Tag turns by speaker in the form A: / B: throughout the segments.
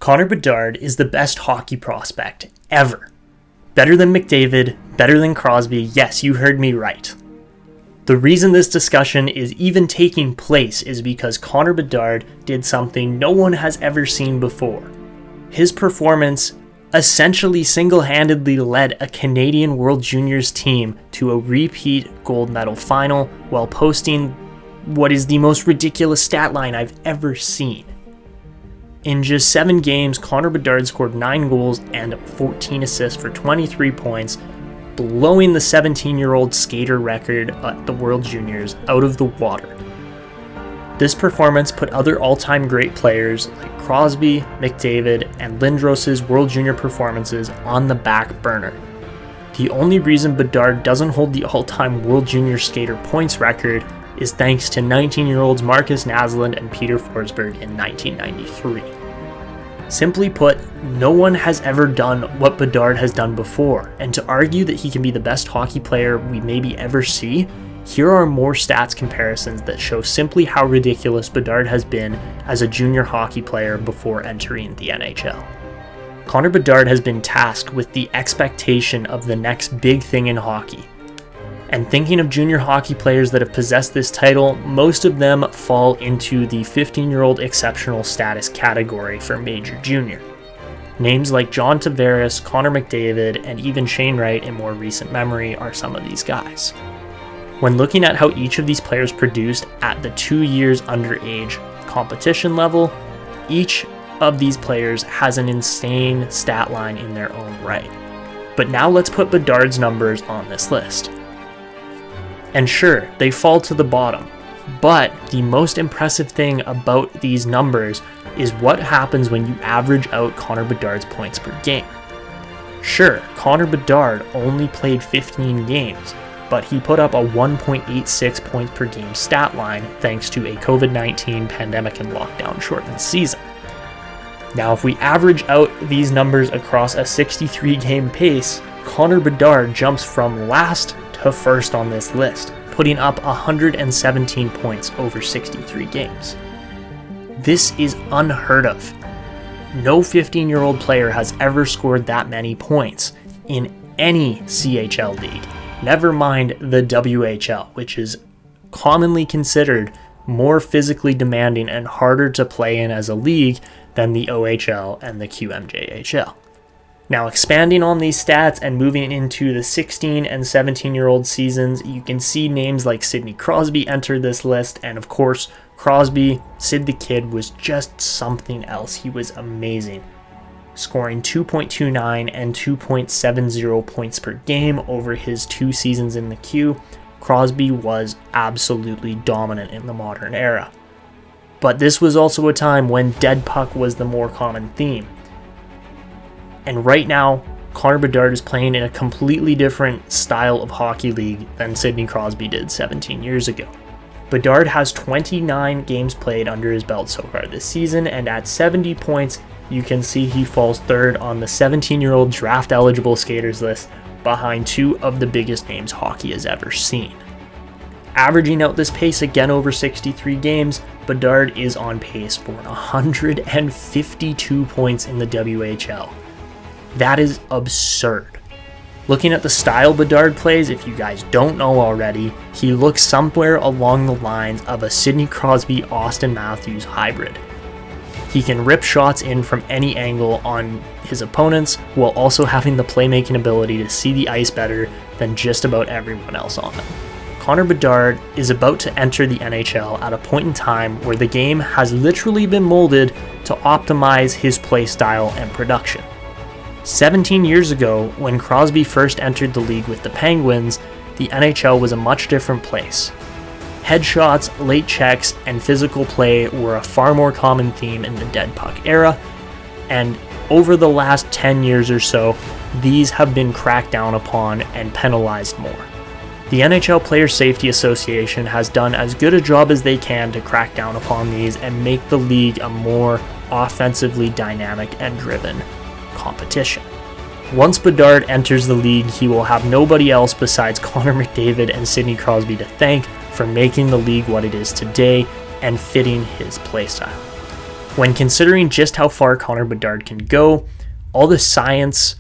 A: Connor Bedard is the best hockey prospect ever. Better than McDavid, better than Crosby, yes, you heard me right. The reason this discussion is even taking place is because Connor Bedard did something no one has ever seen before. His performance essentially single-handedly led a Canadian World Juniors team to a repeat gold medal final while posting what is the most ridiculous stat line I've ever seen. In just 7 games, Connor Bedard scored 9 goals and 14 assists for 23 points, blowing the 17-year-old skater record at the World Juniors out of the water. This performance put other all-time great players like Crosby, McDavid, and Lindros's World Junior performances on the back burner. The only reason Bedard doesn't hold the all-time World Junior skater points record is thanks to 19-year-olds Marcus Naslund and Peter Forsberg in 1993. Simply put, no one has ever done what Bedard has done before, and to argue that he can be the best hockey player we maybe ever see, here are more stats comparisons that show simply how ridiculous Bedard has been as a junior hockey player before entering the NHL. Connor Bedard has been tasked with the expectation of the next big thing in hockey. And thinking of junior hockey players that have possessed this title, most of them fall into the 15-year-old exceptional status category for major junior. Names like John Tavares, Connor McDavid, and even Shane Wright in more recent memory are some of these guys. When looking at how each of these players produced at the 2 years underage competition level, each of these players has an insane stat line in their own right. But now let's put Bedard's numbers on this list. And sure, they fall to the bottom, but the most impressive thing about these numbers is what happens when you average out Connor Bedard's points per game. Sure, Connor Bedard only played 15 games, but he put up a 1.86 points per game stat line thanks to a COVID-19 pandemic and lockdown shortened season. Now, if we average out these numbers across a 63 game pace, Connor Bedard jumps from last to first on this list, putting up 117 points over 63 games. This is unheard of. No 15-year-old player has ever scored that many points in any CHL league, never mind the WHL, which is commonly considered more physically demanding and harder to play in as a league than the OHL and the QMJHL. Now, expanding on these stats and moving into the 16 and 17-year-old seasons, you can see names like Sidney Crosby enter this list, and of course, Crosby, Sid the Kid, was just something else. He was amazing, scoring 2.29 and 2.70 points per game over his 2 seasons in the Q. Crosby was absolutely dominant in the modern era. But this was also a time when dead puck was the more common theme. And right now, Connor Bedard is playing in a completely different style of hockey league than Sidney Crosby did 17 years ago. Bedard has 29 games played under his belt so far this season, and at 70 points, you can see he falls third on the 17-year-old draft-eligible skaters list behind 2 of the biggest names hockey has ever seen. Averaging out this pace again over 63 games, Bedard is on pace for 152 points in the WHL. That is absurd. Looking at the style Bedard plays, if you guys don't know already, he looks somewhere along the lines of a Sidney Crosby, Austin Matthews hybrid. He can rip shots in from any angle on his opponents while also having the playmaking ability to see the ice better than just about everyone else on it. Connor Bedard is about to enter the NHL at a point in time where the game has literally been molded to optimize his play style and production. 17 years ago, when Crosby first entered the league with the Penguins, the NHL was a much different place. Headshots, late checks, and physical play were a far more common theme in the dead puck era, and over the last 10 years or so, these have been cracked down upon and penalized more. The NHL Player Safety Association has done as good a job as they can to crack down upon these and make the league a more offensively dynamic and driven competition. Once Bedard enters the league, he will have nobody else besides Connor McDavid and Sidney Crosby to thank for making the league what it is today and fitting his playstyle. When considering just how far Connor Bedard can go, all the science,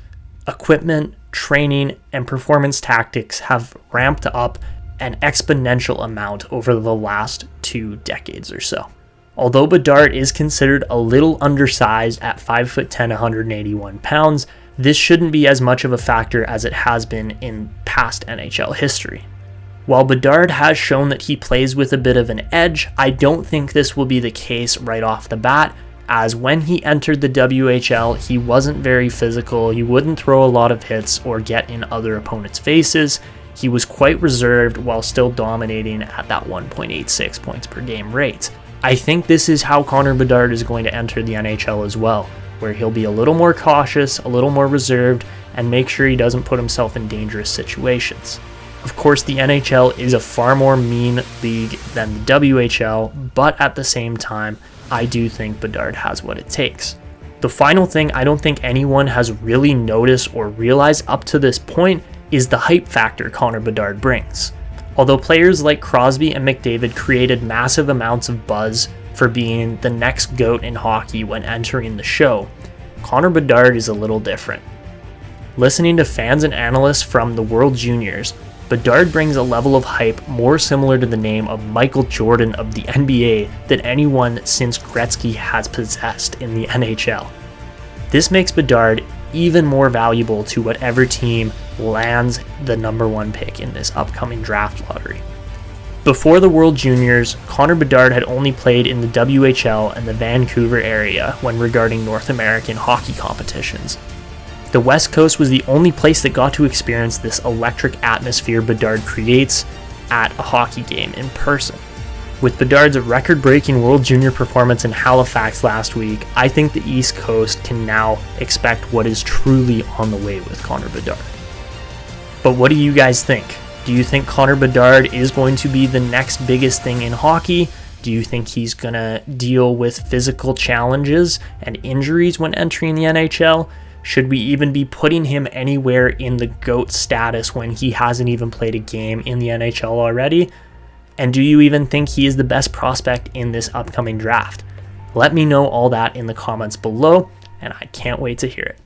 A: equipment, training, and performance tactics have ramped up an exponential amount over the last 2 decades or so. Although Bedard is considered a little undersized at 5'10", 181 pounds, this shouldn't be as much of a factor as it has been in past NHL history. While Bedard has shown that he plays with a bit of an edge, I don't think this will be the case right off the bat, as when he entered the WHL, he wasn't very physical, he wouldn't throw a lot of hits or get in other opponents' faces. He was quite reserved while still dominating at that 1.86 points per game rate. I think this is how Connor Bedard is going to enter the NHL as well, where he'll be a little more cautious, a little more reserved, and make sure he doesn't put himself in dangerous situations. Of course, the NHL is a far more mean league than the WHL, but at the same time, I do think Bedard has what it takes. The final thing I don't think anyone has really noticed or realized up to this point is the hype factor Connor Bedard brings. Although players like Crosby and McDavid created massive amounts of buzz for being the next GOAT in hockey when entering the show, Connor Bedard is a little different. Listening to fans and analysts from the World Juniors, Bedard brings a level of hype more similar to the name of Michael Jordan of the NBA than anyone since Gretzky has possessed in the NHL. This makes Bedard even more valuable to whatever team lands the number 1 pick in this upcoming draft lottery. Before the World Juniors, Connor Bedard had only played in the WHL and the Vancouver area when regarding North American hockey competitions. The West Coast was the only place that got to experience this electric atmosphere Bedard creates at a hockey game in person. With Bedard's record-breaking World Junior performance in Halifax last week, I think the East Coast can now expect what is truly on the way with Connor Bedard. But what do you guys think? Do you think Connor Bedard is going to be the next biggest thing in hockey? Do you think he's going to deal with physical challenges and injuries when entering the NHL? Should we even be putting him anywhere in the GOAT status when he hasn't even played a game in the NHL already? And do you even think he is the best prospect in this upcoming draft? Let me know all that in the comments below, and I can't wait to hear it.